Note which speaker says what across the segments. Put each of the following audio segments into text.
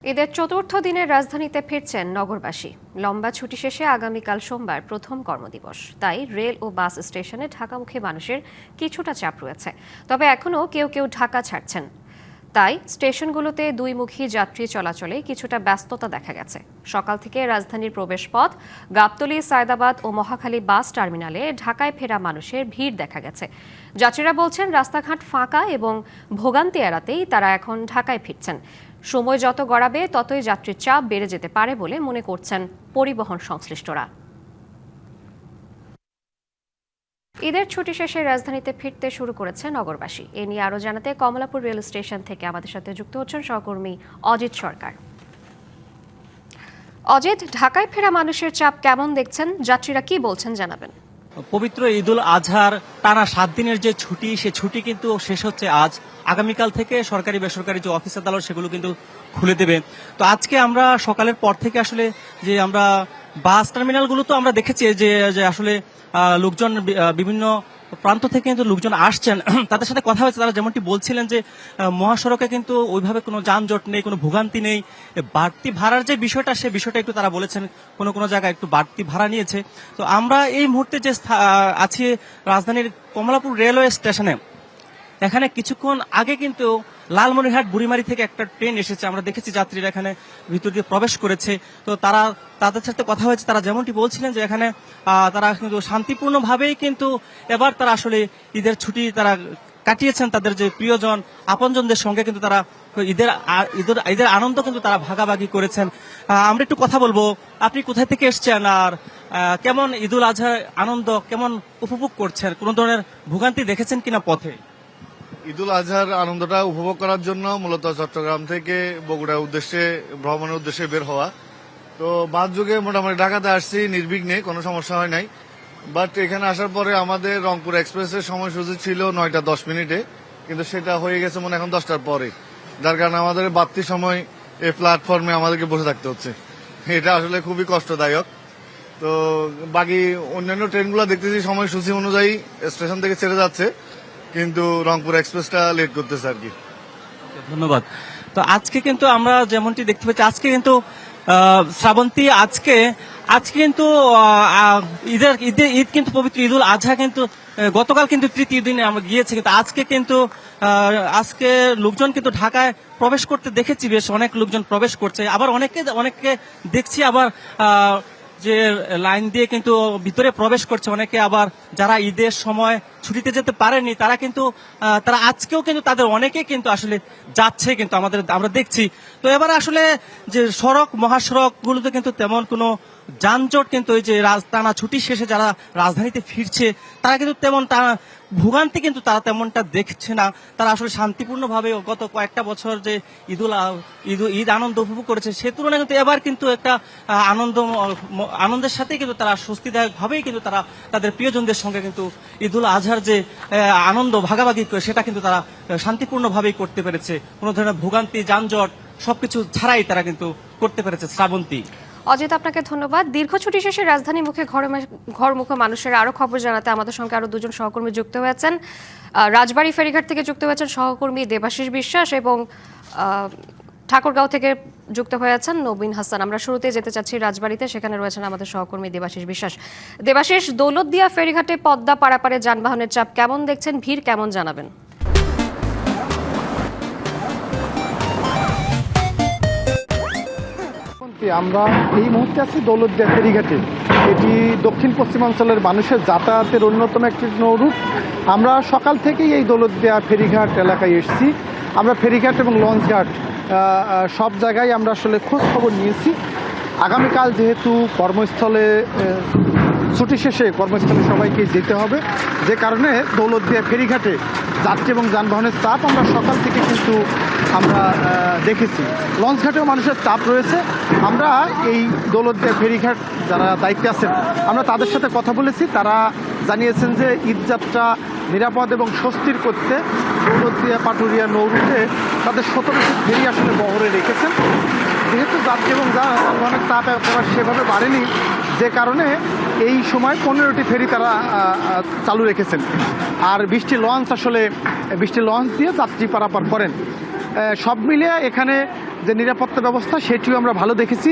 Speaker 1: ঈদের চতুর্থ দিনের রাজধানীতে ফিরছেন নগরবাসী। লম্বা ছুটি শেষে আগামীকাল সোমবার প্রথম কর্মদিবস, তাই রেল ও বাস স্টেশনে ঢাকামুখী মানুষের কিছুটা চাপ রয়েছে। তবে এখনও কেউ কেউ ঢাকা ছাড়ছেন, তাই স্টেশনগুলোতে দুইমুখী যাত্রী চলাচলে কিছুটা ব্যস্ততা দেখা গেছে। সকাল থেকে রাজধানীর প্রবেশপথ গাবতলী, সায়দাবাদ ও মহাখালী বাস টার্মিনালে ঢাকায় ফেরা মানুষের ভিড় দেখা গেছে। যাত্রীরা বলছেন, রাস্তাঘাট ফাঁকা এবং ভোগান্তি এড়াতেই তারা এখন ঢাকায় ফিরছেন। সময় যত গড়াবে ততই যাত্রীর চাপ বেড়ে যেতে পারে বলে মনে করছেন পরিবহন সংশ্লিষ্টরা। ঈদের ছুটি শেষে রাজধানীতে ফিরতে শুরু করেছে নগরবাসী। এ নিয়ে আরও জানাতে কমলাপুর রেল স্টেশন থেকে আমাদের সাথে যুক্ত হচ্ছেন সহকর্মী অজিত সরকার। অজিত, ঢাকায় ফেরা মানুষের চাপ কেমন দেখছেন, যাত্রীরা কি বলছেন জানাবেন।
Speaker 2: পবিত্র ঈদুল আজহার টানা 7 দিনের যে ছুটি, সে ছুটি কিন্তু শেষ হচ্ছে আজ। আগামীকাল থেকে সরকারি বেসরকারি যে অফিস আদালত সেগুলো কিন্তু খুলে দেবে। তো আজকে আমরা সকালের পর থেকে আসলে যে আমরা বাস টার্মিনালগুলো তো আমরা দেখেছি যে আসলে লোকজন বিভিন্ন প্রান্ত থেকে কিন্তু লোকজন আসছেন। তাদের সাথে কথা হয়েছে, তারা যেমনটি বলছিলেন যে মহাসড়কে কিন্তু ওইভাবে কোনো যানজট নেই, কোনো ভোগান্তি নেই। বাড়তি ভাড়ার যে বিষয়টা, সে বিষয়টা একটু তারা বলেছেন কোনো কোনো জায়গায় একটু বাড়তি ভাড়া নিয়েছে। তো আমরা এই মুহূর্তে যে আছি রাজধানীর কমলাপুর রেলওয়ে স্টেশনে, এখানে কিছুক্ষণ আগে কিন্তু লালমনিরহাট বুড়িমারি থেকে একটা ট্রেন এসেছে। আমরা দেখেছি যাত্রীরা এখানে ভিতর দিয়ে প্রবেশ করেছে। তো তাদের সাথে কথা হয়েছে, তারা যেমনটি বলছিলেন যে এখানে তারা কিন্তু শান্তিপূর্ণভাবেই কিন্তু এবার তারা আসলে ঈদের ছুটি তারা কাটিয়েছেন। তাদের যে প্রিয়জন আপনজনদের সঙ্গে কিন্তু তারা ঈদের আনন্দ কিন্তু তারা ভাগাভাগি করেছেন। আমরা একটু কথা বলবো, আপনি কোথায় থেকে এসছেন আর কেমন ঈদুল আজহার আনন্দ কেমন উপভোগ করছেন? কোন ধরনের ভোগান্তি দেখেছেন কিনা পথে?
Speaker 3: ঈদুল আজহার আনন্দটা উপভোগ করার জন্য মূলত চট্টগ্রাম থেকে বগুড়ার উদ্দেশ্যে ভ্রমণের উদ্দেশ্যে বের হওয়া। তো বাস যুগে মোটামুটি ঢাকাতে আসছি নির্বিঘ্নে, কোনো সমস্যা হয় নাই। বাট এখানে আসার পরে আমাদের রংপুর এক্সপ্রেসের সময়সূচি ছিল 9:10 কিন্তু সেটা হয়ে গেছে মনে এখন 10টার পরে, যার কারণে আমাদের বাড়তি সময় এই প্ল্যাটফর্মে আমাদেরকে বসে থাকতে হচ্ছে। এটা আসলে খুবই কষ্টদায়ক। তো বাকি অন্যান্য ট্রেনগুলো দেখতেছি সময়সূচি অনুযায়ী স্টেশন থেকে ছেড়ে যাচ্ছে, কিন্তু রংপুর এক্সপ্রেসটা লেট করতেছে আর কি।
Speaker 2: ধন্যবাদ। তো আজকে কিন্তু আমরা যেমনটি দেখতে পাচ্ছি, আজকে কিন্তু শ্রাবন্তী, আজকে কিন্তু ঈদ কিন্তু পবিত্র ঈদুল আজহা কিন্তু গতকাল কিন্তু তৃতীয় দিনে আমরা গিয়েছি, কিন্তু আজকে কিন্তু আজকে লোকজন কিন্তু ঢাকায় প্রবেশ করতে দেখেছি, বেশ অনেক লোকজন প্রবেশ করছে। আবার অনেককে দেখছি আবার যে লাইন দিয়ে কিন্তু ভিতরে প্রবেশ করছে। অনেকে আবার যারা ঈদের সময় ছুটিতে যেতে পারেনি তারা আজকেও কিন্তু তাদের অনেকে কিন্তু আসলে যাচ্ছে, কিন্তু আমরা দেখছি। তো এবার আসলে যে মহাসড়ক গুলোতে কিন্তু তেমন কোনো যানজট কিন্তু ওই যে টানা ছুটি শেষে যারা রাজধানীতে ফিরছে তারা কিন্তু ভোগান্তি কিন্তু তারা তেমনটা দেখছে না। তারা আসলে শান্তিপূর্ণভাবে গত কয়েকটা বছর যে ঈদ আনন্দ উপভোগ করেছে, সে তুলনায় কিন্তু এবার কিন্তু একটা আনন্দের সাথে কিন্তু তারা স্বস্তিদায়ক ভাবেই কিন্তু তারা তাদের প্রিয়জনদের সঙ্গে কিন্তু ঈদুল আজহার যে আনন্দ ভাগাভাগি করে সেটা কিন্তু তারা শান্তিপূর্ণভাবেই করতে পেরেছে। কোনো ধরনের ভোগান্তি যানজট সবকিছু ছাড়াই তারা কিন্তু করতে পেরেছে। শ্রাবন্তী।
Speaker 1: অজিত, আপনাকে ধন্যবাদ। দীর্ঘ ছুটি শেষে রাজধানী মুখে ঘরমুখো মানুষের আরো খবর জানাতে আমাদের সঙ্গে আরো দুজন সহকর্মী যুক্ত হয়েছেন। রাজবাড়ী ফেরিঘাট থেকে যুক্ত হয়েছেন সহকর্মী দেবাশিস বিশ্বাস এবং ঠাকুরগাঁও থেকে যুক্ত হয়েছেন নবীন হাসান। আমরা শুরুতে যেতে চাচ্ছি রাজবাড়ীতে, সেখানে রয়েছেন আমাদের সহকর্মী দেবাশিস বিশ্বাস। দেবাশিস, দৌলতদিয়া ফেরিঘাটে পদ্মা পারাপারে যানবাহনের চাপ কেমন দেখছেন, ভিড় কেমন জানাবেন।
Speaker 4: আমরা এই মুহূর্তে আছি দৌলতদিয়া ফেরিঘাটে। এটি দক্ষিণ পশ্চিমাঞ্চলের মানুষের যাতায়াতের অন্যতম একটি নৌরুট। আমরা সকাল থেকেই এই দৌলতদিয়া ফেরিঘাট এলাকায় এসেছি। আমরা ফেরিঘাট এবং লঞ্চঘাট সব জায়গায় আমরা আসলে খোঁজ খবর নিয়েছি। আগামীকাল যেহেতু কর্মস্থলে ছুটি শেষে কর্মস্থলে সবাইকে যেতে হবে, যে কারণে দৌলতদিয়া ফেরিঘাটে যাত্রী এবং যানবাহনের চাপ আমরা সকাল থেকে কিন্তু আমরা দেখেছি। লঞ্চঘাটেও মানুষের চাপ রয়েছে। আমরা এই দৌলতদিয়া ফেরিঘাট যারা দায়িত্বে আছেন, আমরা তাদের সাথে কথা বলেছি। তারা জানিয়েছেন যে ঈদযাত্রা নিরাপদ এবং স্বস্তির করতে দৌলতদিয়া পাটুরিয়া নৌরুটে তাদের 17টি ফেরি আসলে বহরে রেখেছেন। যেহেতু যাত্রী এবং যানবাহনের চাপ সেভাবে বাড়েনি, যে কারণে এই সময় 15টি ফেরি তারা চালু রেখেছেন। আর 20টি লঞ্চ দিয়ে যাত্রী পারাপার করেন। সব মিলিয়ে এখানে যে নিরাপত্তা ব্যবস্থা সেটিও আমরা ভালো দেখেছি।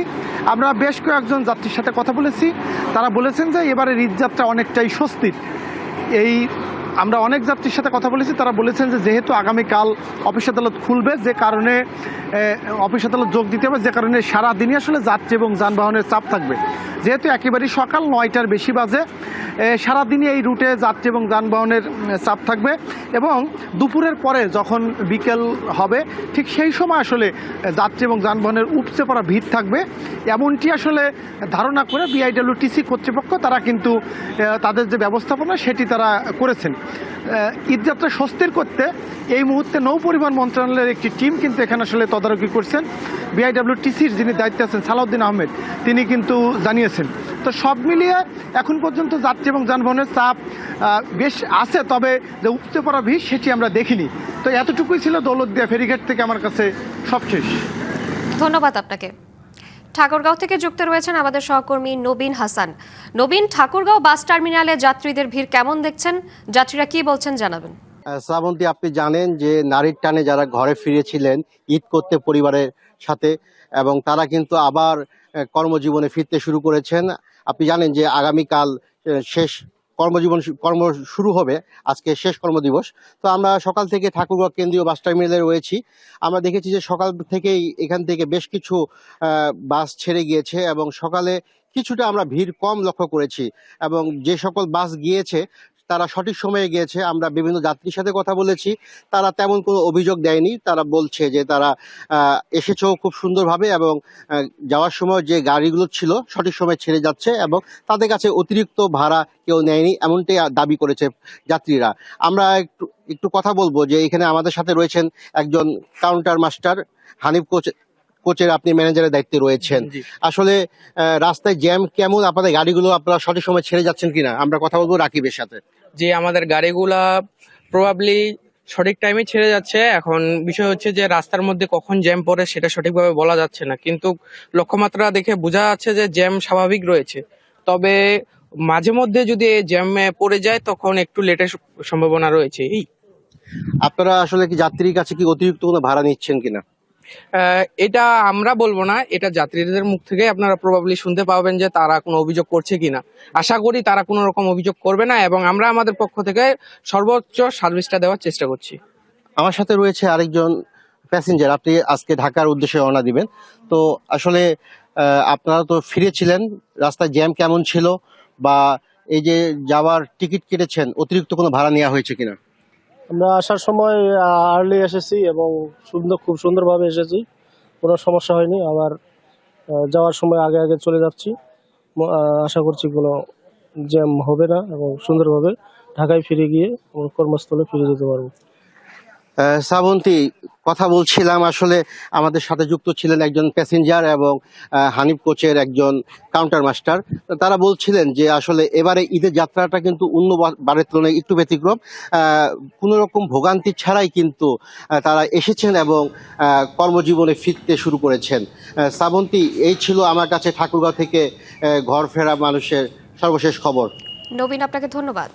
Speaker 4: আমরা বেশ কয়েকজন যাত্রীর সাথে কথা বলেছি, তারা বলেছেন যে এবারের ঈদযাত্রা অনেকটাই স্বস্তির। এই আমরা অনেক যাত্রীর সাথে কথা বলেছি, তারা বলেছেন যে যেহেতু আগামীকাল অফিস আদালত খুলবে, যে কারণে অফিস আদালত যোগ দিতে হবে, যে কারণে সারাদিনই আসলে যাত্রী এবং যানবাহনের চাপ থাকবে। যেহেতু একেবারেই সকাল 9টার বেশি বাজে, সারাদিনই এই রুটে যাত্রী এবং যানবাহনের চাপ থাকবে এবং দুপুরের পরে যখন বিকেল হবে ঠিক সেই সময় আসলে যাত্রী এবং যানবাহনের উপচে পড়া ভিড় থাকবে, এমনটি আসলে ধারণা করে বিআইডব্লিউটিসি কর্তৃপক্ষ তারা কিন্তু তাদের যে ব্যবস্থাপনা সেটি তারা করেছেন। ঈদযাত্রা স্বস্তির করতে এই মুহূর্তে নৌ পরিবহন মন্ত্রণালয়ের একটি টিম কিন্তু এখানে আসলে তদারকি করছেন। বিআইডব্লিউটিসির যিনি দায়িত্বে আছেন সালাউদ্দিন আহমেদ, তিনি কিন্তু জানিয়েছেন। তো সব মিলিয়ে এখন পর্যন্ত যাত্রী এবং যানবাহনের চাপ বেশ আছে, তবে যে উপচে পড়া ভিড় সেটি আমরা দেখিনি। তো এতটুকুই ছিল দৌলতদিয়া ফেরিঘাট থেকে আমার কাছে সবশেষ।
Speaker 1: ধন্যবাদ আপনাকে। ঠাকুরগাঁও থেকে যুক্ত রয়েছেন আমাদের সহকর্মী নবীন হাসান। নবীন, ঠাকুরগাঁও বাস টার্মিনালে যাত্রীদের ভিড় কেমন দেখছেন, যাত্রীরা কি বলছেন জানাবেন।
Speaker 5: শ্রাবন্তী, আপনি জানেন যে নারীর টানে যারা ঘরে ফিরেছিলেন ঈদ করতে পরিবারের সাথে, এবং তারা কিন্তু আবার কর্মজীবনে ফিরতে শুরু করেছেন। আপনি জানেন যে আগামীকাল শেষ কর্ম শুরু হবে, আজকে শেষ কর্মদিবস। তো আমরা সকাল থেকে ঠাকুরগাঁও কেন্দ্রীয় বাস টার্মিনালে রয়েছি। আমরা দেখেছি যে সকাল থেকেই এখান থেকে বেশ কিছু বাস ছেড়ে গিয়েছে এবং সকালে কিছুটা আমরা ভিড় কম লক্ষ্য করেছি, এবং যে সকল বাস গিয়েছে তারা সঠিক সময়ে গিয়েছে। আমরা বিভিন্ন যাত্রীর সাথে কথা বলেছি, তারা তেমন কোনো অভিযোগ দেয়নি। তারা বলছে যে তারা এসেছেও খুব সুন্দরভাবে এবং যাওয়ার সময় যে গাড়িগুলো ছিল সঠিক সময় ছেড়ে যাচ্ছে এবং তাদের কাছে অতিরিক্ত ভাড়া কেউ নেয়নি, এমনটাই দাবি করেছে যাত্রীরা। আমরা একটু কথা বলবো যে এখানে আমাদের সাথে রয়েছেন একজন কাউন্টার মাস্টার হানিফ কোচের, আপনি ম্যানেজারের দায়িত্বে রয়েছেন। আসলে রাস্তায় জ্যাম কেমন, আপনাদের গাড়িগুলো আপনারা সঠিক সময় ছেড়ে যাচ্ছেন কিনা, আমরা কথা বলবো রাকিবের সাথে।
Speaker 6: যে আমাদের গাড়িগুলা প্রবাবলি সঠিক টাইমে ছেড়ে যাচ্ছে। এখন বিষয় হচ্ছে যে রাস্তার মধ্যে কখন জ্যাম পড়ে সেটা সঠিকভাবে বলা যাচ্ছে না, কিন্তু লক্ষ্যমাত্রা দেখে বোঝা যাচ্ছে যে জ্যাম স্বাভাবিক রয়েছে। তবে মাঝে মধ্যে যদি জ্যামে পড়ে যায় তখন একটু লেটের সম্ভাবনা রয়েছে।
Speaker 5: আপনারা আসলে কি যাত্রীর কাছে কি অতিরিক্ত কোনো ভাড়া নিচ্ছেন কিনা?
Speaker 6: এটা আমরা বলবো না, এটা যাত্রীদের মুখ থেকে আপনারা প্রবাবলি শুনতে পাবেন যে তারা কোনো অভিযোগ করছে কিনা। আশা করি তারা কোনো রকম অভিযোগ করবে না এবং আমরা আমাদের পক্ষ থেকে সর্বোচ্চ সার্ভিসটা দেওয়ার চেষ্টা করছি।
Speaker 5: আমার সাথে রয়েছে আরেকজন প্যাসেঞ্জার, আপনি আজকে ঢাকার উদ্দেশ্যে রওনা দিবেন। তো আসলে আপনারা তো ফিরেছিলেন, রাস্তায় জ্যাম কেমন ছিল, বা এই যে যাওয়ার টিকিট কেটেছেন অতিরিক্ত কোনো ভাড়া নেওয়া হয়েছে কিনা?
Speaker 7: আমরা আসার সময় আর্লি এসেছি এবং খুব সুন্দরভাবে এসেছি, কোনো সমস্যা হয়নি। আবার যাওয়ার সময় আগে আগে চলে যাচ্ছি। আশা করছি কোনো জ্যাম হবে না এবং সুন্দরভাবে ঢাকায় ফিরে গিয়ে কর্মস্থলে ফিরে যেতে পারবো।
Speaker 5: শ্রাবন্তী, কথা বলছিলাম, আসলে আমাদের সাথে যুক্ত ছিলেন একজন প্যাসেঞ্জার এবং হানিফ কোচের একজন কাউন্টার মাস্টার। তারা বলছিলেন যে আসলে এবারে ঈদের যাত্রাটা কিন্তু অন্য বারের তুলনায় একটু ব্যতিক্রম, কোনো রকম ভোগান্তি ছাড়াই কিন্তু তারা এসেছেন এবং কর্মজীবনে ফিরতে শুরু করেছেন। শ্রাবন্তী, এই ছিল আমার কাছে ঠাকুরগাঁও থেকে ঘর ফেরা মানুষের সর্বশেষ খবর।
Speaker 1: নবীন, আপনাকে ধন্যবাদ।